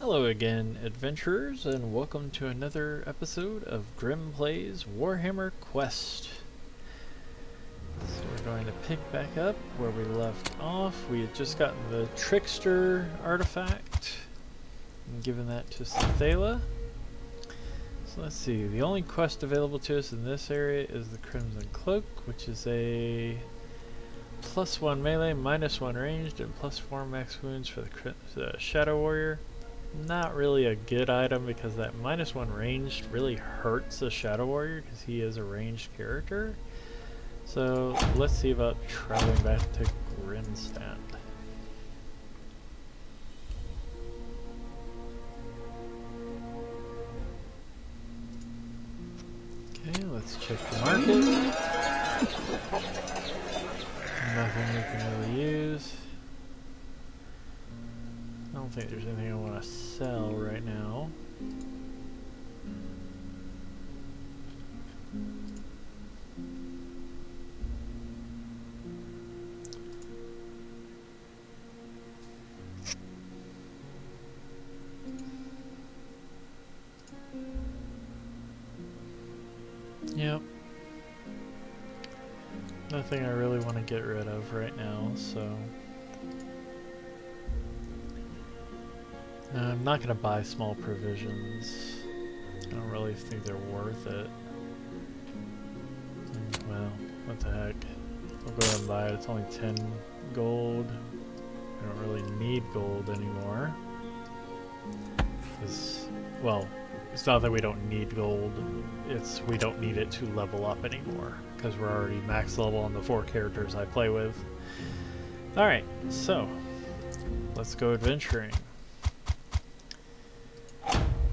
Hello again, adventurers, and welcome to another episode of Grimm Plays Warhammer Quest. So we're going to pick back up where we left off. We had just gotten the trickster artifact and given that to Sathala. So let's see, the only quest available to us in this area is the Crimson Cloak, which is a +1 melee, -1 ranged, and +4 max wounds for the Shadow Warrior. Not really a good item because that -1 ranged really hurts the Shadow Warrior because he is a ranged character. So let's see about traveling back to Grimstand. Okay, let's check the market. Nothing we can really use. I don't think there's anything I want to sell right now. Yep. Nothing I really want to get rid of right now, so I'm not going to buy small provisions. I don't really think they're worth it. Well, what the heck. I'll go ahead and buy it. It's only 10 gold. I don't really need gold anymore. Well, it's not that we don't need gold. It's we don't need it to level up anymore because we're already max level on the 4 characters I play with. Alright, so let's go adventuring.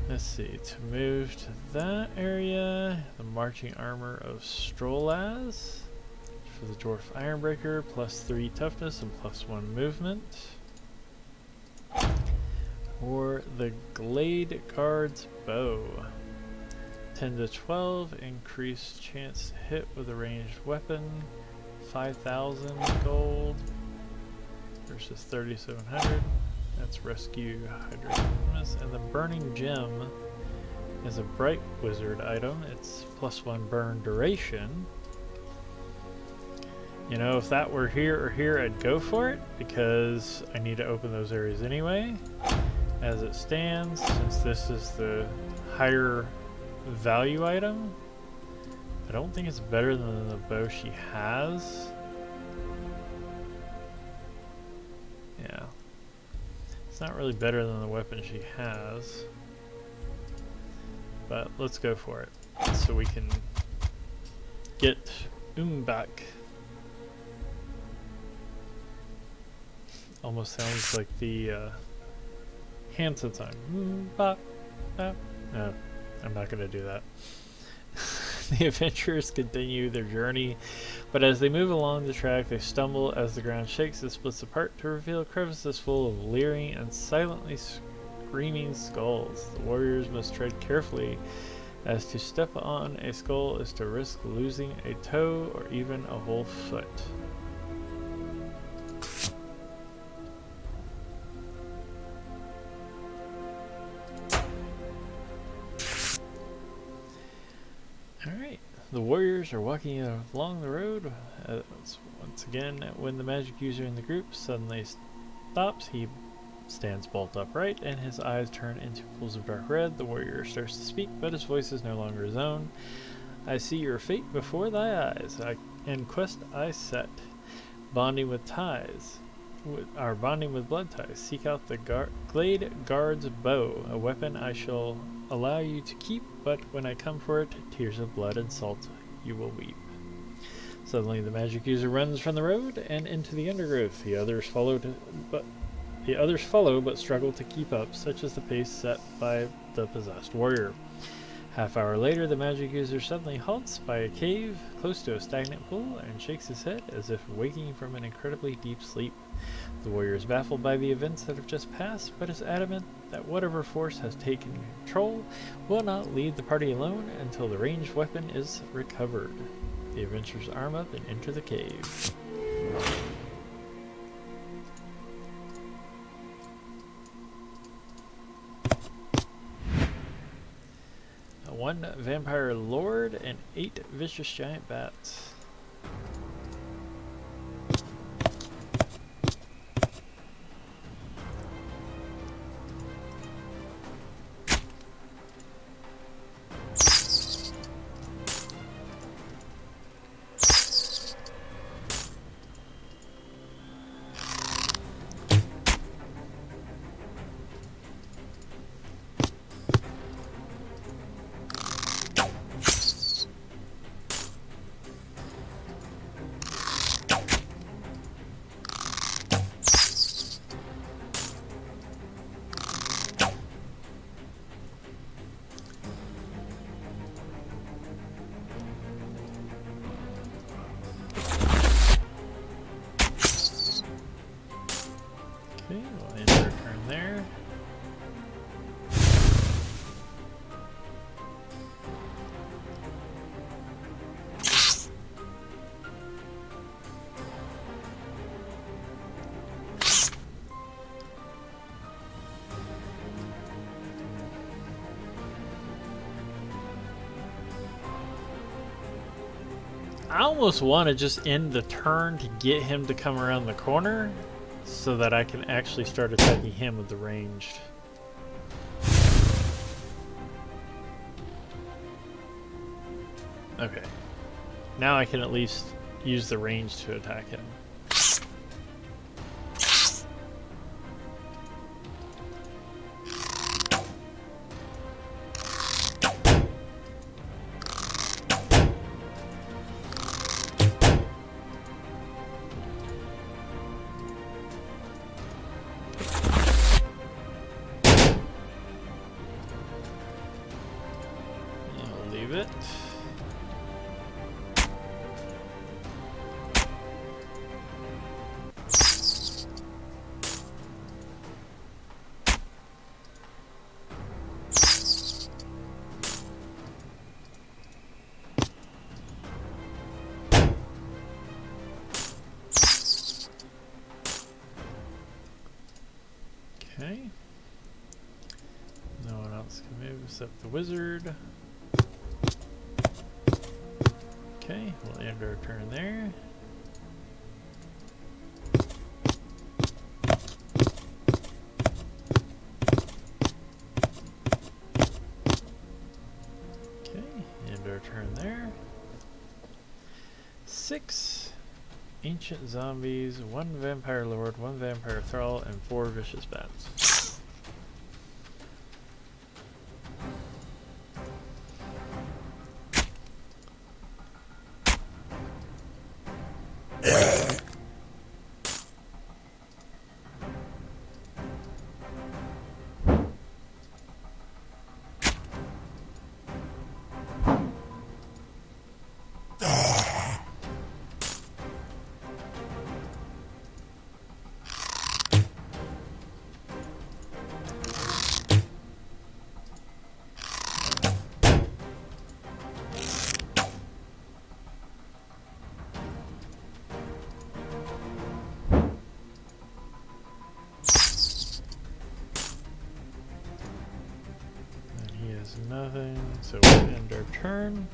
Let's see, to move to that area, the marching armor of Strolaz for the dwarf Ironbreaker, +3 toughness and +1 movement. Or the Glade Guard's bow, 10 to 12, increased chance to hit with a ranged weapon, 5,000 gold versus 3,700. That's rescue Hydromus. And the Burning Gem is a bright wizard item. It's +1 burn duration. You know, if that were here or here, I'd go for it because I need to open those areas anyway. As it stands, since this is the higher value item, I don't think it's better than the bow she has. Yeah. It's not really better than the weapon she has, but let's go for it so we can get back. Almost sounds like the Hanson song. No, I'm not going to do that. The adventurers continue their journey, but as they move along the track, they stumble as the ground shakes and splits apart to reveal crevices full of leering and silently screaming skulls. The warriors must tread carefully, as to step on a skull is to risk losing a toe or even a whole foot. Alright, the warriors are walking along the road. Once again, when the magic user in the group suddenly stops, he stands bolt upright and his eyes turn into pools of dark red. The warrior starts to speak, but his voice is no longer his own. I see your fate before thy eyes, and quest I set, bonding with blood ties. Seek out the Glade Guard's bow, a weapon I shall allow you to keep, but when I come for it, tears of blood and salt you will weep. Suddenly the magic user runs from the road and into the undergrowth. The others follow, but struggle to keep up, such is the pace set by the possessed warrior. Half hour later, the magic user suddenly halts by a cave close to a stagnant pool and shakes his head as if waking from an incredibly deep sleep. The warrior is baffled by the events that have just passed, but is adamant that whatever force has taken control will not leave the party alone until the ranged weapon is recovered. The adventurers arm up and enter the cave. 1 vampire lord, and 8 vicious giant bats. Okay, we'll end our turn there. I almost want to just end the turn to get him to come around the corner so that I can actually start attacking him with the ranged. Okay. Now I can at least use the range to attack him. I'll leave it. Okay. No one else can move except the wizard. Okay, we'll end our turn there. Okay, end our turn there. 6 ancient zombies, 1 vampire lord, 1 vampire thrall, and 4 vicious bats. Nothing, so we'll end our turn.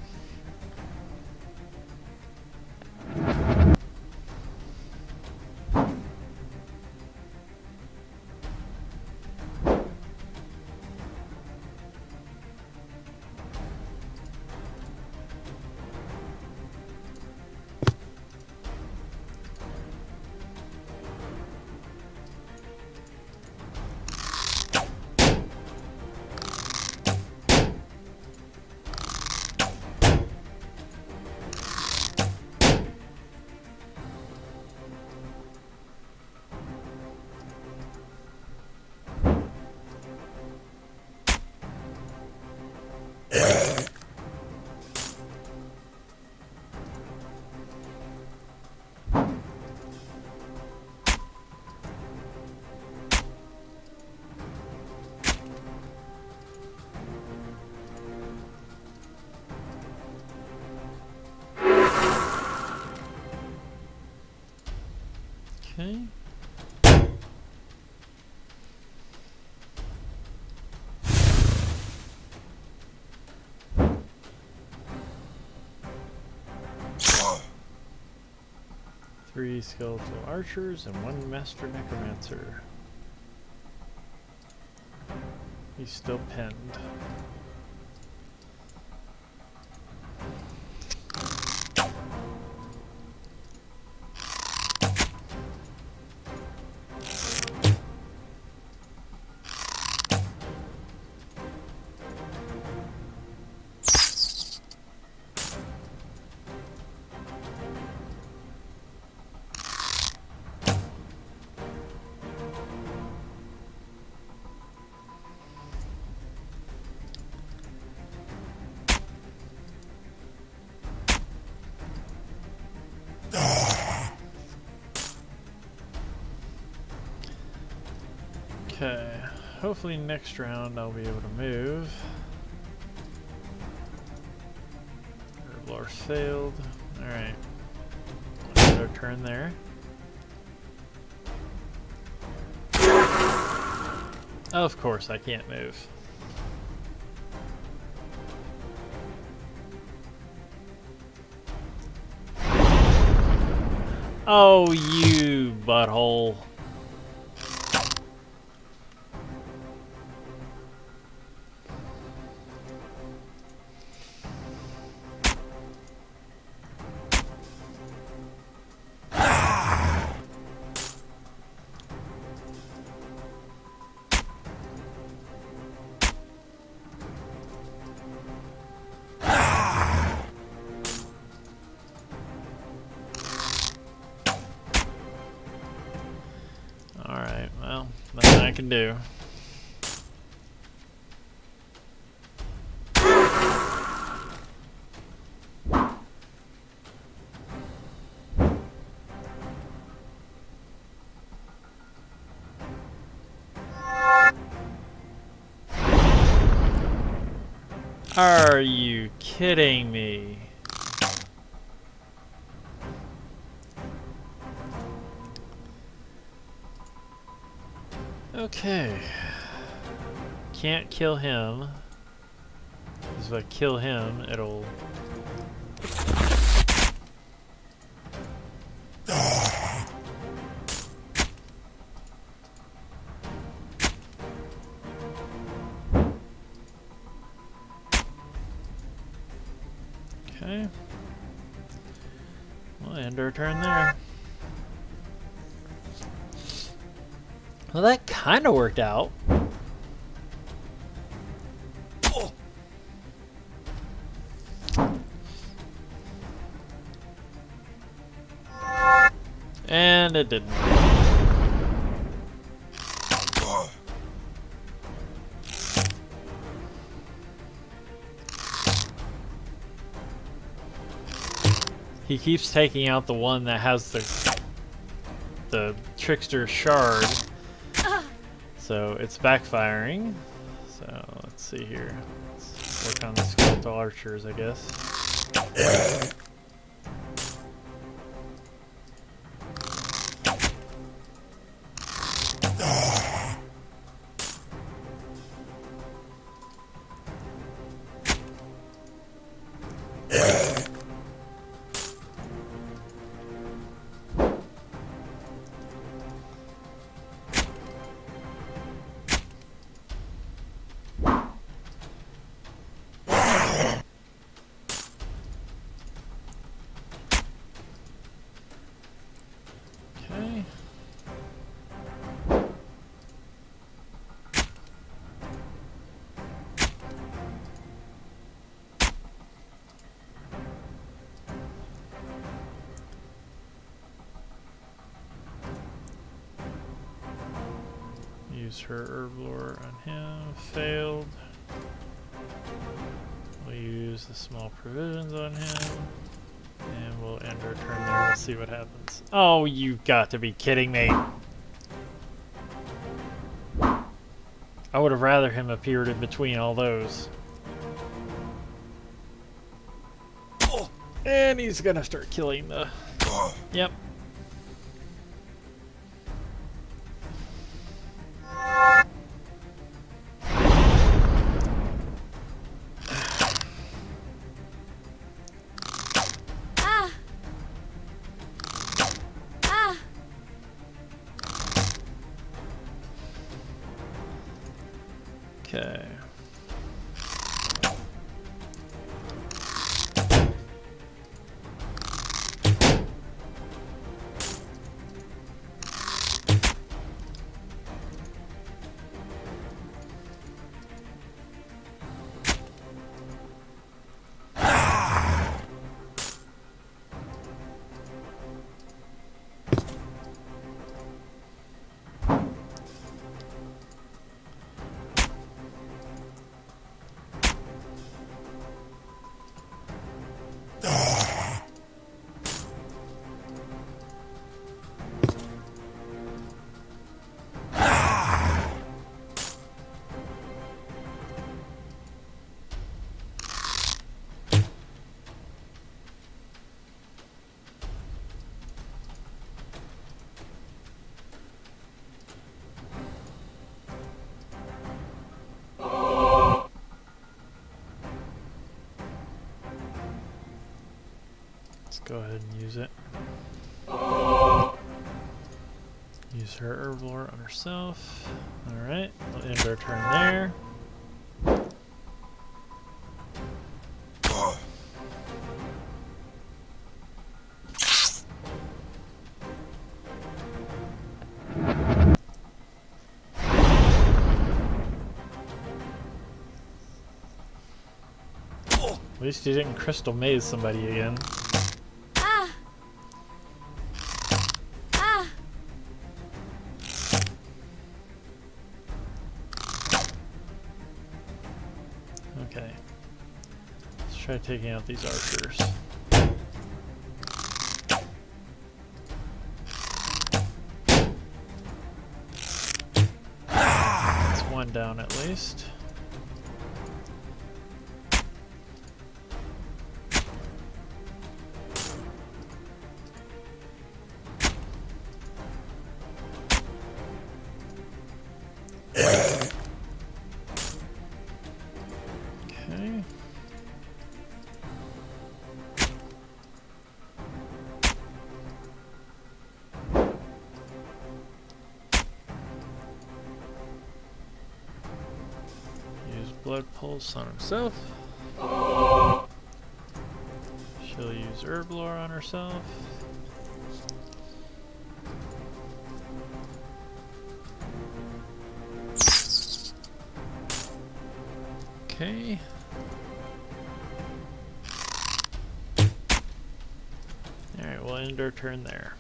3 skeletal archers and 1 master necromancer. He's still pinned. Okay, hopefully next round I'll be able to move. Herblore failed. Alright. Another turn there. Of course I can't move. Oh, you butthole. Alright, well, nothing I can do. Are you kidding me? Okay. Can't kill him. Because if I kill him, it'll... Okay. We'll end our turn there. Well, that kind of worked out. And it didn't. He keeps taking out the one that has the trickster shard. So it's backfiring. So let's see here. Let's work on the skeletal archers, I guess. Use her herblore on him. Failed. We'll use the small provisions on him. And we'll end our turn there. We'll see what happens. Oh, you've got to be kidding me. I would have rather him appeared in between all those. And he's gonna start killing the... Yep. Okay. Let's go ahead and use it. Use her herb lore on herself. Alright, we'll end our turn there. At least you didn't crystal maze somebody again. Okay. Let's try taking out these archers. That's one down at least. Okay. Use blood pulse on himself. She'll use herb lore on herself. Okay. Alright, we'll end our turn there.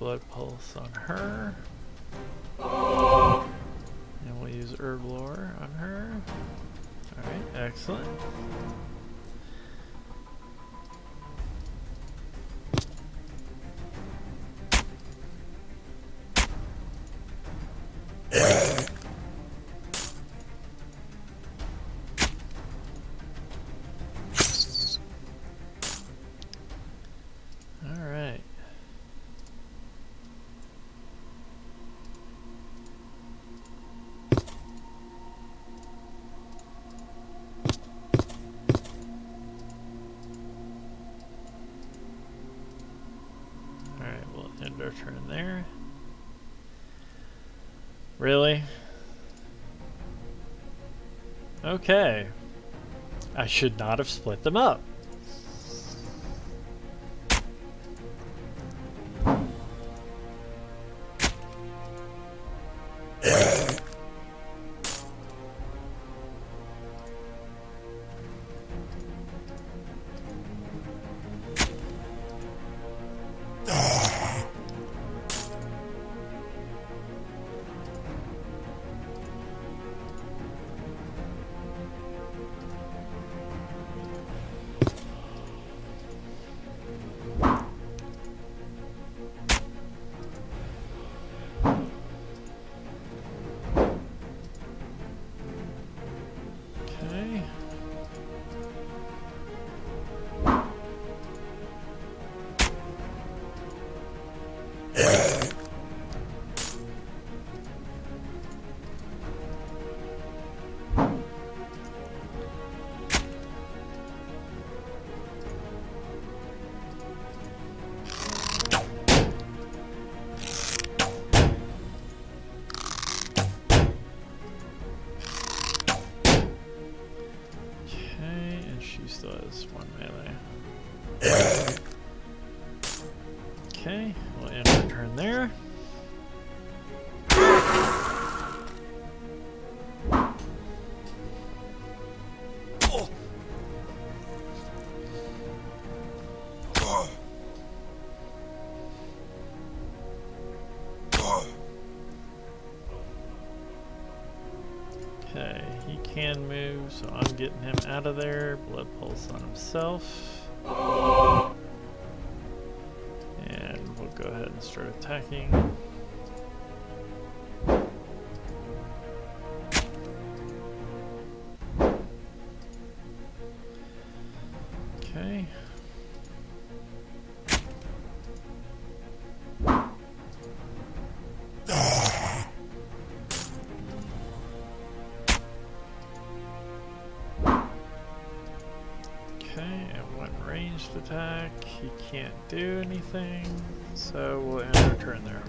Blood pulse on her. And we'll use herb lore on her. Alright, excellent. Alright. End our turn there. Really? Okay. I should not have split them up. Still has one melee. Okay, we'll end our turn there. Okay, he can move, so I'm getting him out of there. Blood pulse on himself. And we'll go ahead and start attacking. Okay. Ranged attack, he can't do anything, so we'll end our turn there.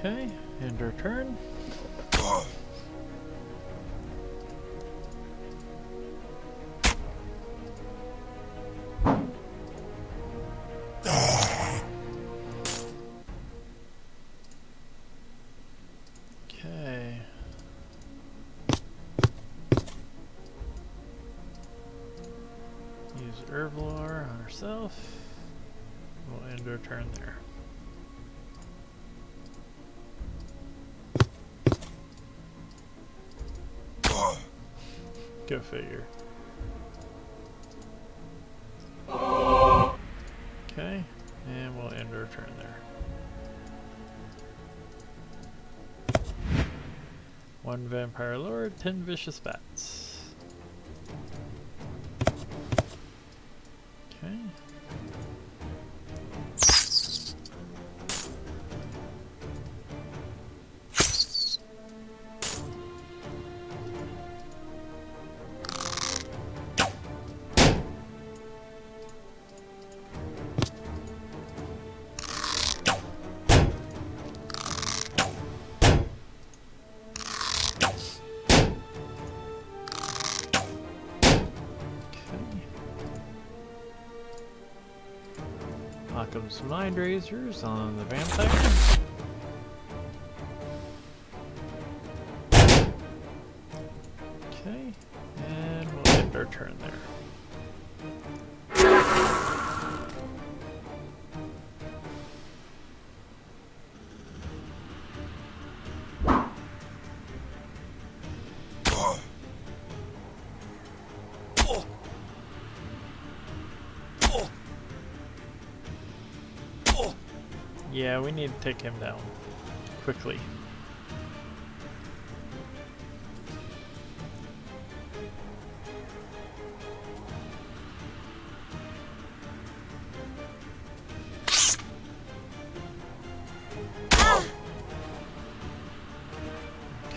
Okay, end our turn. Okay. Use Herblore on herself. We'll end our turn there. Go figure. Okay, and we'll end our turn there. One Vampire Lord, 10 Vicious Bats. Okay. Occam's Mind Razors on the vampire. Okay, and we'll end our turn there. Yeah, we need to take him down quickly.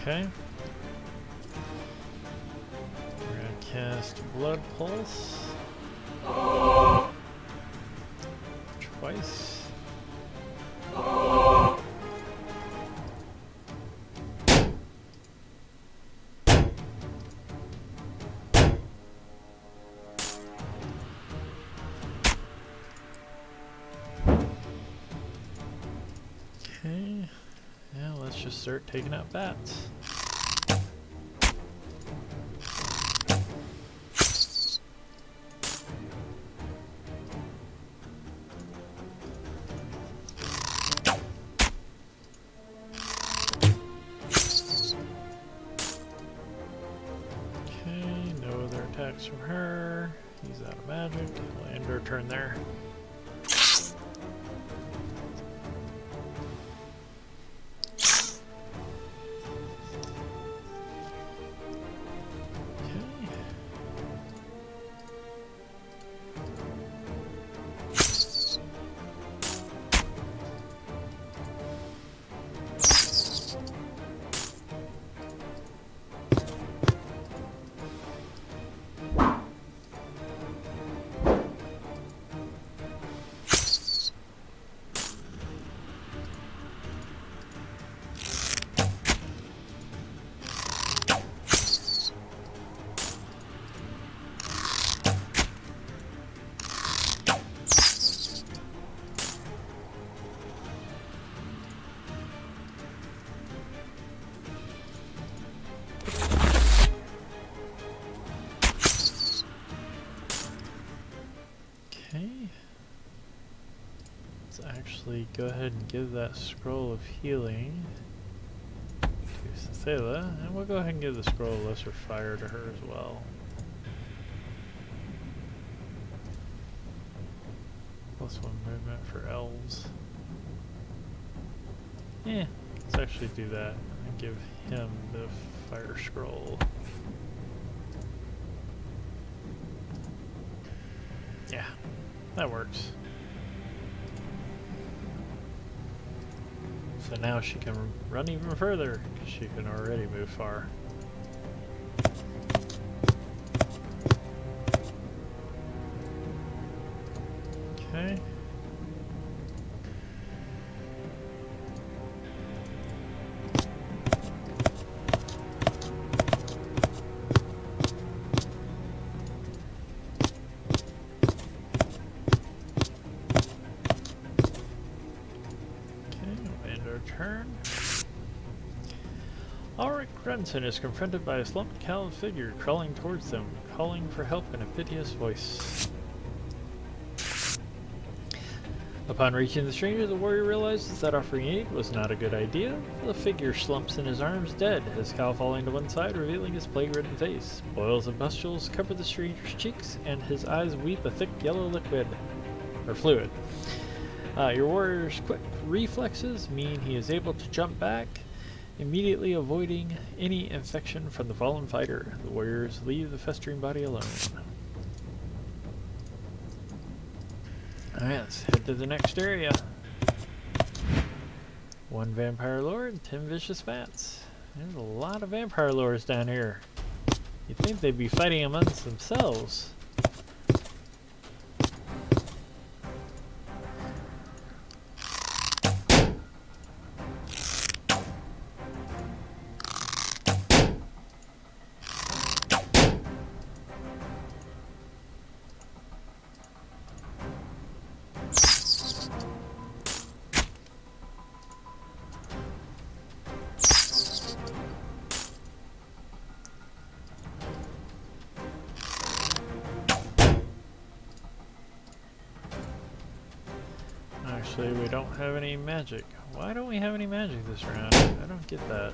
Okay. We're gonna cast Blood Pulse. Twice. Okay. Now let's just start taking out bats. Attacks from her. He's out of magic. We'll end our turn there. Actually go ahead and give that scroll of healing to Cethala, and we'll go ahead and give the scroll of lesser fire to her as well. +1 movement for elves. Yeah, let's actually do that and give him the fire scroll. Yeah, that works. So now she can run even further, because she can already move far. Okay. Turn. Ulrich Grunson is confronted by a slumped cowled figure crawling towards them, calling for help in a piteous voice. Upon reaching the stranger, the warrior realizes that offering aid was not a good idea. The figure slumps in his arms dead, his cowl falling to one side, revealing his plague-ridden face. Boils of pustules cover the stranger's cheeks, and his eyes weep a thick yellow liquid, or fluid. Your warrior's quick reflexes mean he is able to jump back, immediately avoiding any infection from the fallen fighter. The warriors leave the festering body alone. Alright, let's head to the next area. 1 vampire lord and 10 vicious bats. There's a lot of vampire lords down here. You'd think they'd be fighting amongst themselves. Actually, we don't have any magic. Why don't we have any magic this round? I don't get that.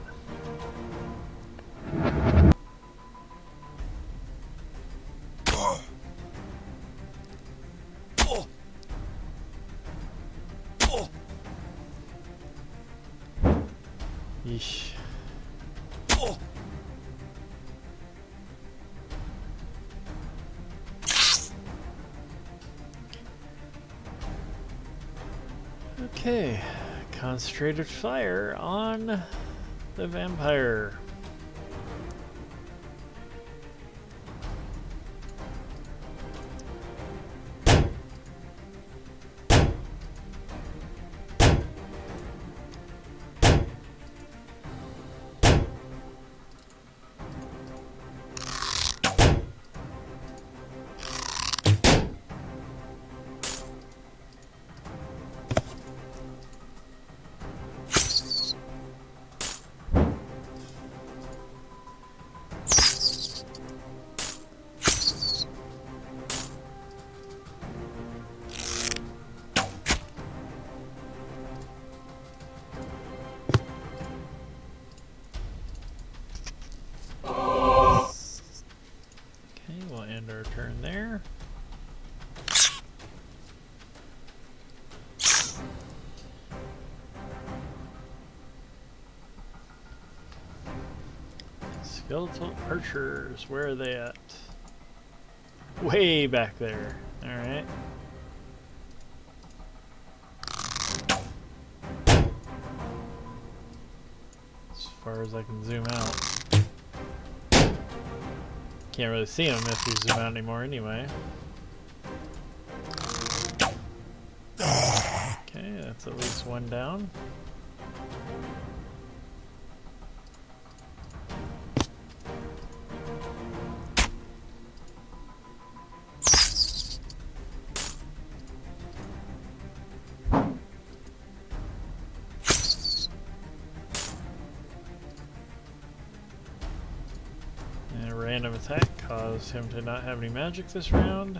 Yeesh. Okay, concentrated fire on the vampire. Turn there. Skeletal archers, where are they at? Way back there. Alright. As far as I can zoom out. Can't really see them if you zoom out anymore anyway. Okay, that's at least one down. And a random attack caused him to not have any magic this round.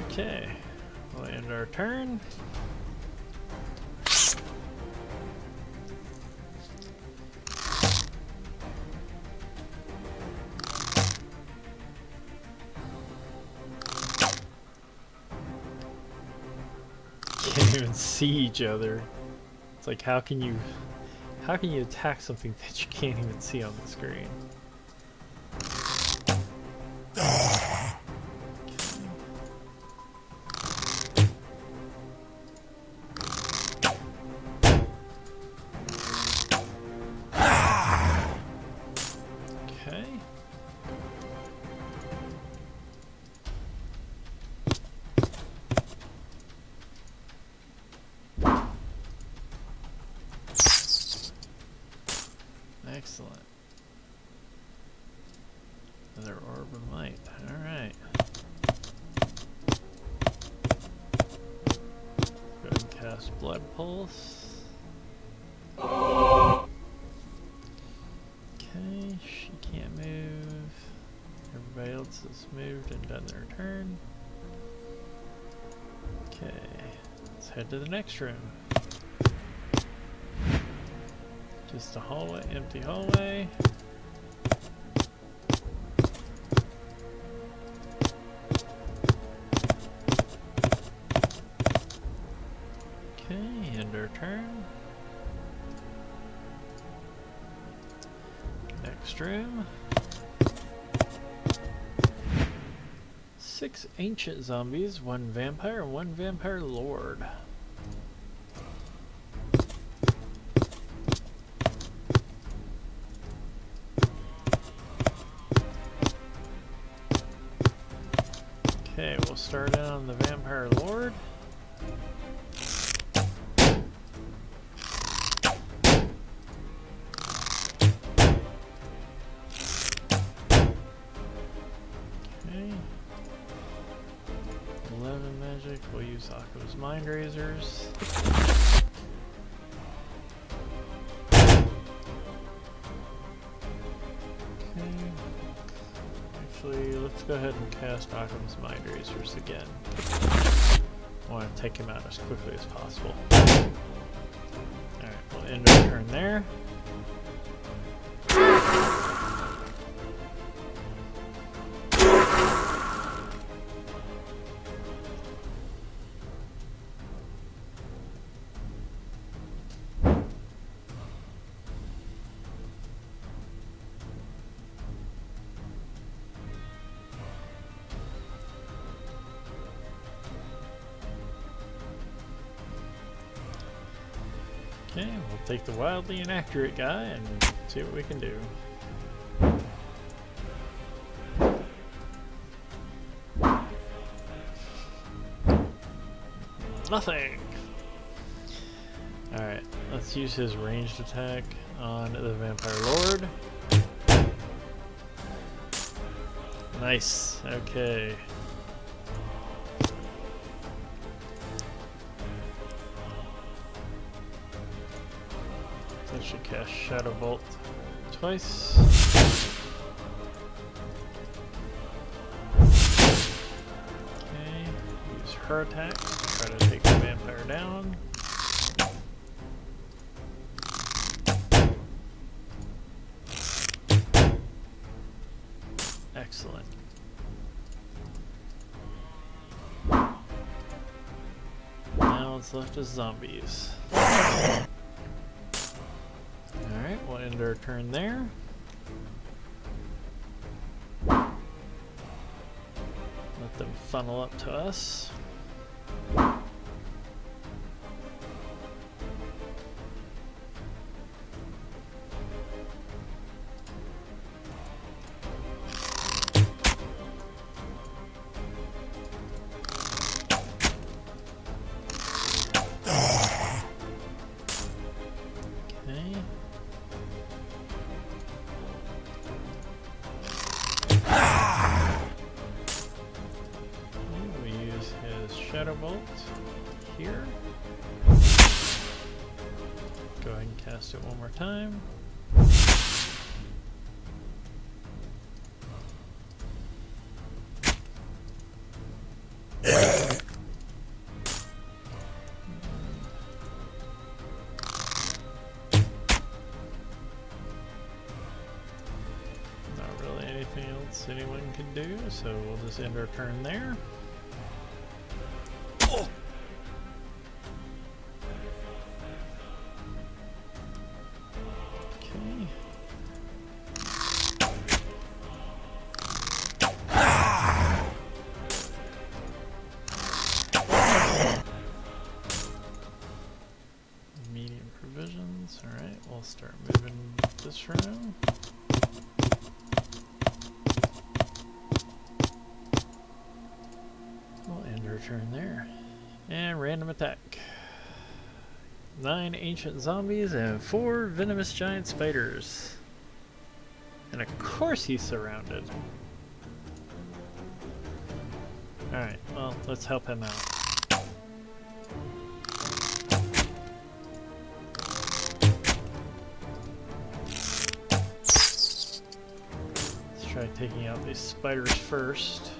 Okay, we'll end our turn. Can't even see each other. It's like, how can you attack something that you can't even see on the screen? Excellent. Another orb of might. Alright. Go ahead and cast Blood Pulse. Okay, she can't move. Everybody else has moved and done their turn. Okay, let's head to the next room. Just a hallway, empty hallway. Okay, end our turn. Next room. 6 ancient zombies, 1 vampire, and 1 vampire lord. Okay, we'll start out on the Vampire Lord. Okay. 11 magic, we'll use Akko's Mind Razors. Actually, let's go ahead and cast Akko's Mind Razors again. I want to take him out as quickly as possible. Alright, we'll end our turn there. Okay, we'll take the wildly inaccurate guy and see what we can do. Nothing! Alright, let's use his ranged attack on the Vampire Lord. Nice, okay. I should cast Shadow Bolt twice. Okay, use her attack to try to take the vampire down. Excellent. Now what's left is zombies. Alright, we'll end our turn there. Let them funnel up to us. Shadow Bolt here. Go ahead and cast it one more time. Not really anything else anyone can do, so we'll just end our turn there. Alright, we'll start moving this room. We'll end our turn there. And random attack. 9 ancient zombies and 4 venomous giant spiders. And of course he's surrounded. Alright, well, let's help him out. Try taking out these spiders first.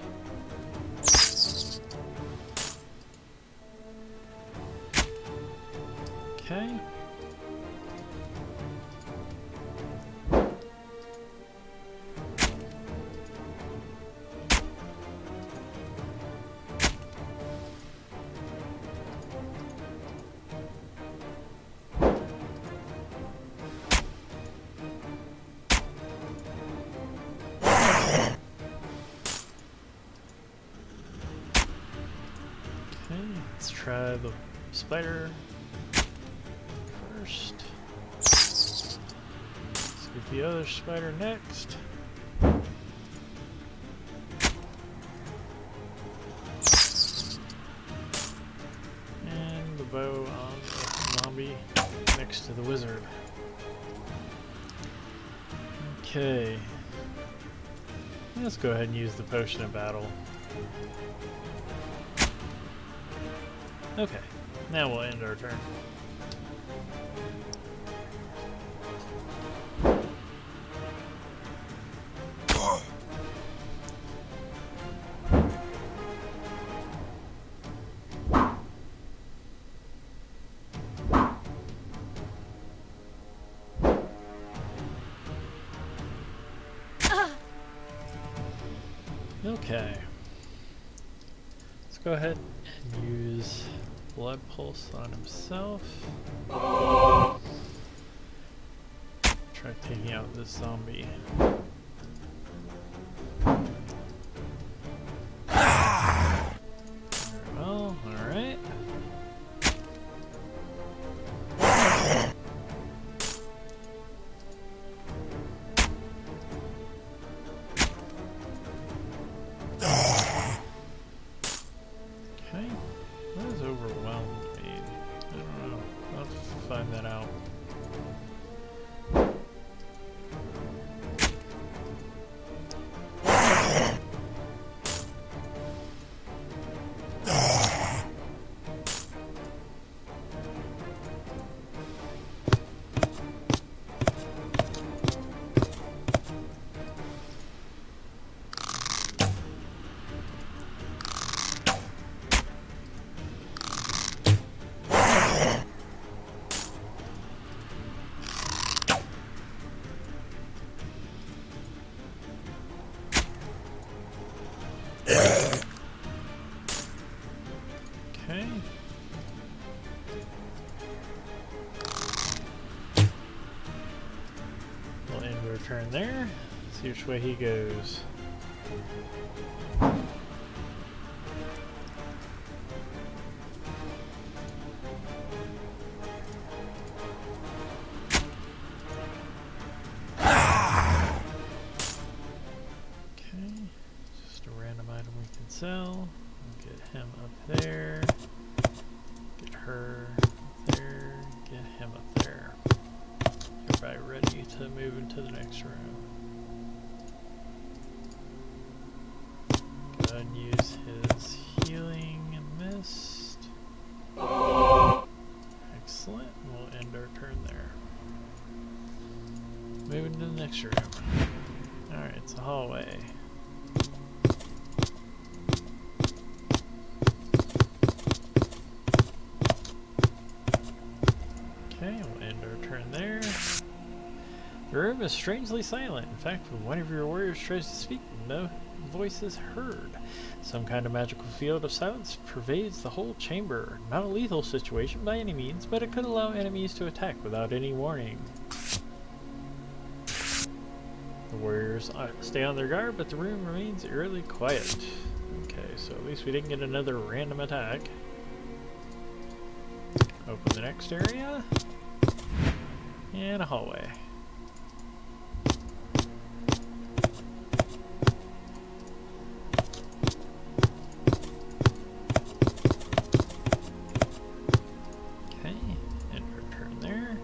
Okay. Let's try the spider first. Let's get the other spider next. And the bow on the zombie next to the wizard. Okay. Let's go ahead and use the potion of battle. Okay, now we'll end our turn. Okay. Let's go ahead and use Blood Pulse on himself. Try taking out this zombie. Very well, alright. Okay. We'll end our turn there. See which way he goes. Sell. We'll get him up there. Get her up there. Get him up there. Everybody ready to move into the next room. Go ahead and use his healing mist. Excellent. We'll end our turn there. Moving to the next room. Alright, it's a hallway. Okay, we'll end our turn there. The room is strangely silent. In fact, when one of your warriors tries to speak, no voice is heard. Some kind of magical field of silence pervades the whole chamber. Not a lethal situation by any means, but it could allow enemies to attack without any warning. The warriors stay on their guard, but the room remains eerily quiet. Okay, so at least we didn't get another random attack. Open the next area. And a hallway. Okay, and return there.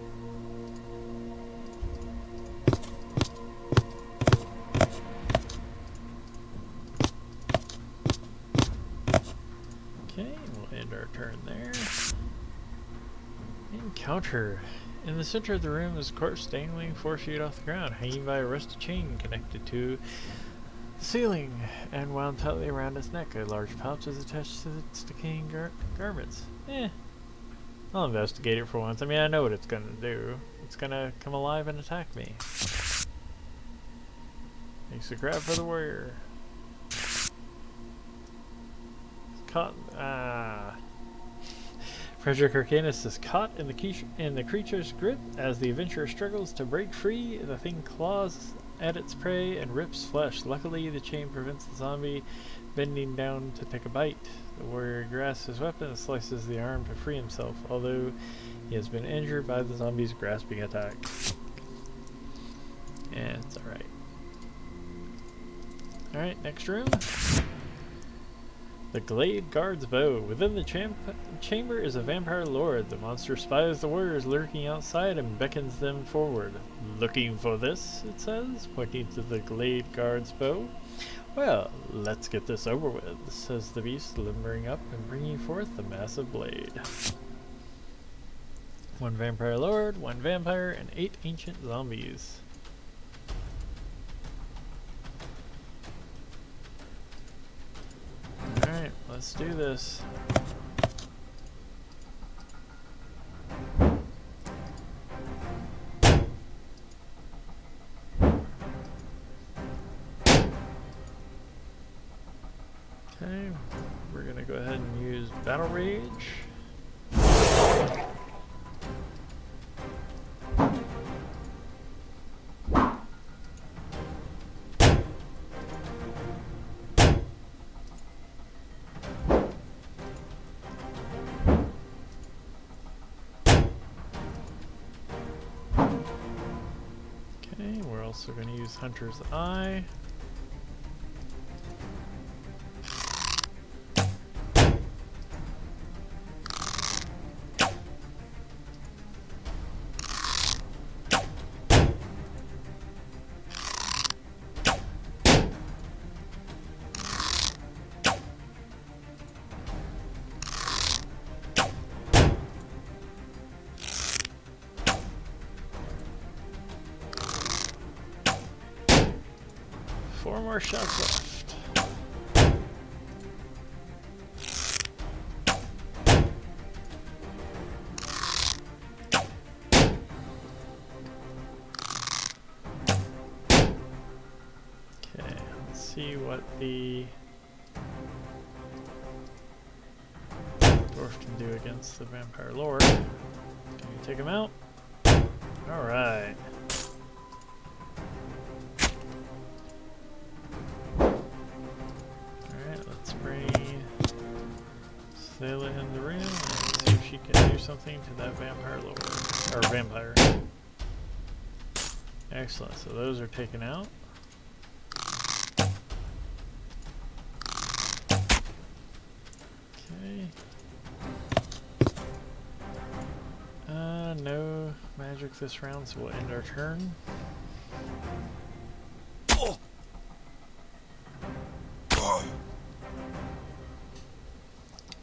Okay, we'll end our turn there. Encounter. In the center of the room is a corpse dangling 4 feet off the ground, hanging by a rusted chain connected to the ceiling and wound tightly around its neck. A large pouch is attached to its decaying garments. I'll investigate it for once. I mean, I know what it's gonna do. It's gonna come alive and attack me. Makes a grab for the warrior. It's caught. Frederick Arcanus is caught in the creature's grip. As the adventurer struggles to break free, the thing claws at its prey and rips flesh. Luckily, the chain prevents the zombie bending down to take a bite. The warrior grasps his weapon and slices the arm to free himself, although he has been injured by the zombie's grasping attack. Yeah, it's alright. Alright, next room. The Glade Guard's Bow. Within the chamber is a vampire lord. The monster spies the warriors lurking outside and beckons them forward. Looking for this, it says, pointing to the Glade Guard's Bow. Well, let's get this over with, says the beast, limbering up and bringing forth the massive blade. 1 vampire lord, 1 vampire, and 8 ancient zombies. Alright, let's do this. Okay, we're gonna go ahead and use Battle Rage. Okay, we're also going to use Hunter's Eye. Four more shots left. Okay, let's see what the dwarf can do against the vampire lord. Can you take him out? Alright. Alright, let's bring Sayla in the room and see if she can do something to that vampire lord. Or vampire. Excellent, so those are taken out. Okay. No magic this round, so we'll end our turn.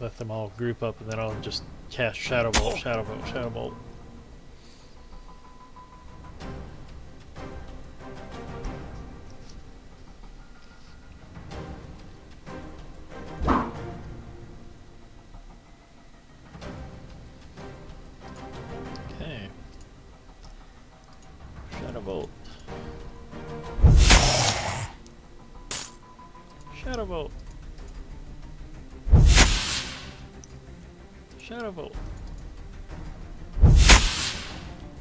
Let them all group up and then I'll just cast Shadow Bolt, Shadow Bolt, Shadow Bolt. Okay. Shadow Bolt. Shadow Bolt. Shadow Bolt.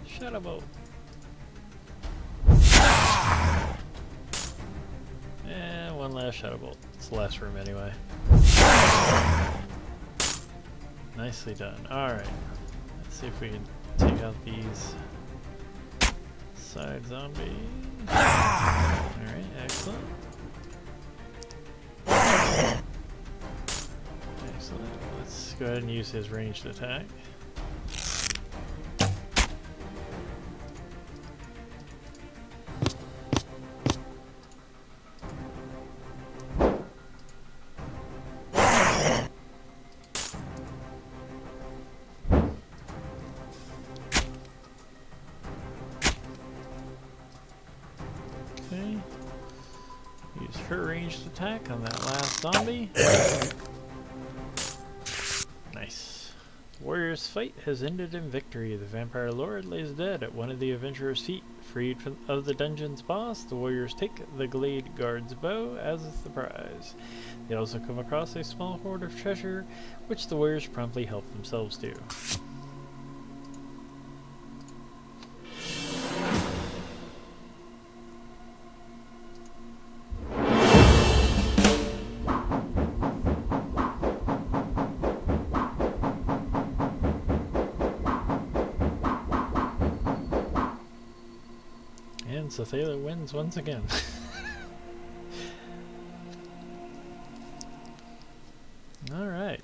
Shadow Bolt. And one last Shadow Bolt. It's the last room anyway. Nicely done. Alright. Let's see if we can take out these side zombies. Alright, excellent. Excellent. Let's go ahead and use his ranged attack. Okay. Use her ranged attack on that last zombie. Nice. The warrior's fight has ended in victory. The vampire lord lays dead at one of the adventurer's feet. Freed of the dungeon's boss, the warriors take the glade guard's bow as the prize. They also come across a small hoard of treasure, which the warriors promptly help themselves to. And Sathala wins once again. All right.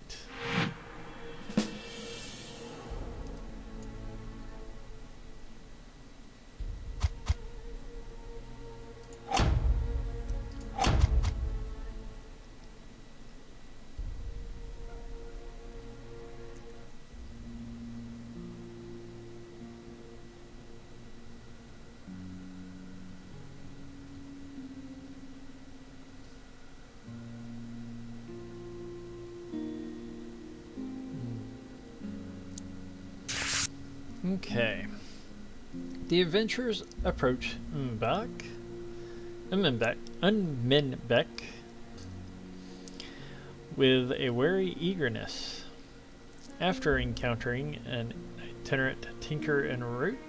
Okay. The adventurers approach Unmenbeck with a wary eagerness. After encountering an itinerant tinker en route,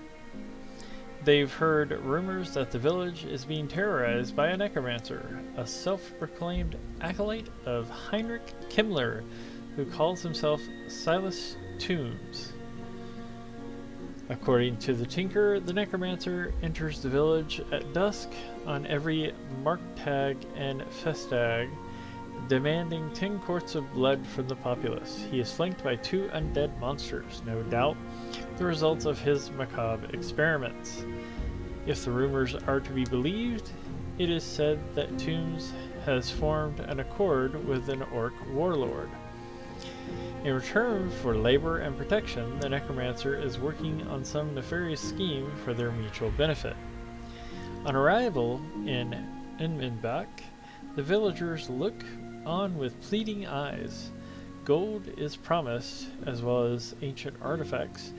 they've heard rumors that the village is being terrorized by a necromancer, a self-proclaimed acolyte of Heinrich Himmler, who calls himself Silas Toombs. According to the tinker, the necromancer enters the village at dusk on every Marktag and Festag, demanding 10 quarts of blood from the populace. He is flanked by 2 undead monsters, no doubt the results of his macabre experiments. If the rumors are to be believed, it is said that Toombs has formed an accord with an orc warlord. In return for labor and protection, the necromancer is working on some nefarious scheme for their mutual benefit. On arrival in Unmenbeck, the villagers look on with pleading eyes. Gold is promised, as well as ancient artifacts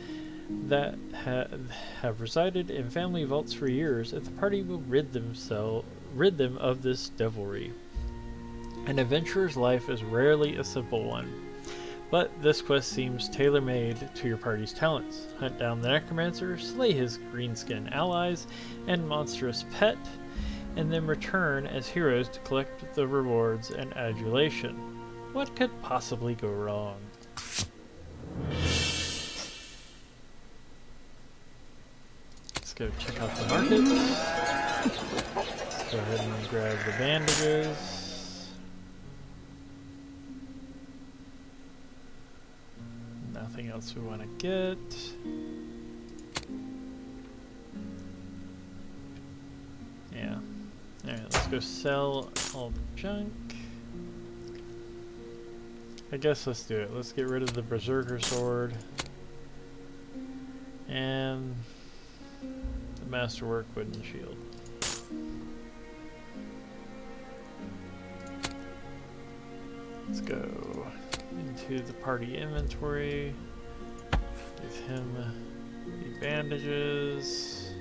that have resided in family vaults for years if the party will rid them of this devilry. An adventurer's life is rarely a simple one. But this quest seems tailor-made to your party's talents. Hunt down the necromancer, slay his greenskin allies and monstrous pet, and then return as heroes to collect the rewards and adulation. What could possibly go wrong? Let's go check out the market. Let's go ahead and grab the bandages. Nothing else we want to get. Yeah. Alright, let's go sell all the junk. I guess let's do it. Let's get rid of the berserker sword. And the masterwork wooden shield. Let's go into the party inventory. Give him the bandages.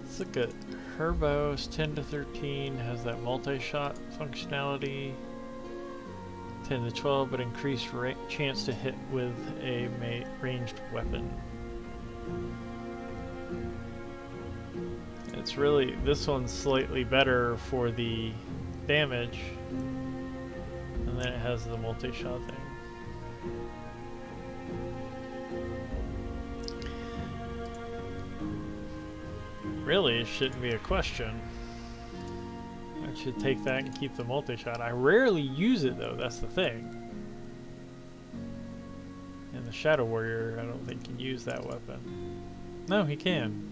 Let's look at her bow. Is 10 to 13, has that multi-shot functionality. 10 to 12, but increased chance to hit with a ranged weapon. It's really, this one's slightly better for the damage, and then it has the multi-shot thing. Really, it shouldn't be a question. I should take that and keep the multi-shot. I rarely use it though, that's the thing. And the Shadow Warrior, I don't think can use that weapon. No, he can.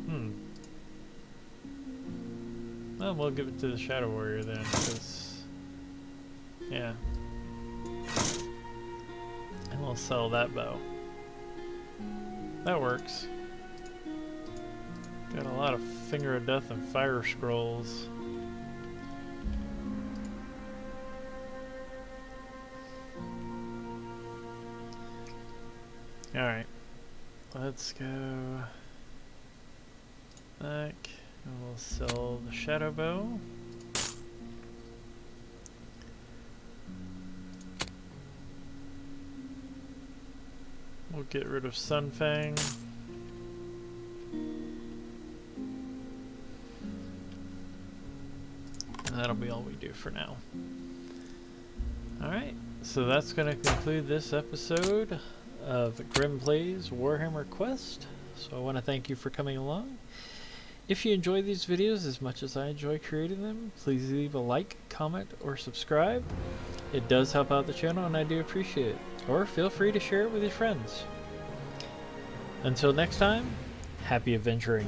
Well, we'll give it to the Shadow Warrior then, because... yeah. And we'll sell that bow. That works. Got a lot of Finger of Death and Fire Scrolls. Alright. Let's go back. And we'll sell the Shadow Bow. We'll get rid of Sunfang. And that'll be all we do for now. Alright, so that's going to conclude this episode of Grimm Plays Warhammer Quest. So I want to thank you for coming along. If you enjoy these videos as much as I enjoy creating them, please leave a like, comment, or subscribe. It does help out the channel and I do appreciate it. Or feel free to share it with your friends. Until next time, happy adventuring.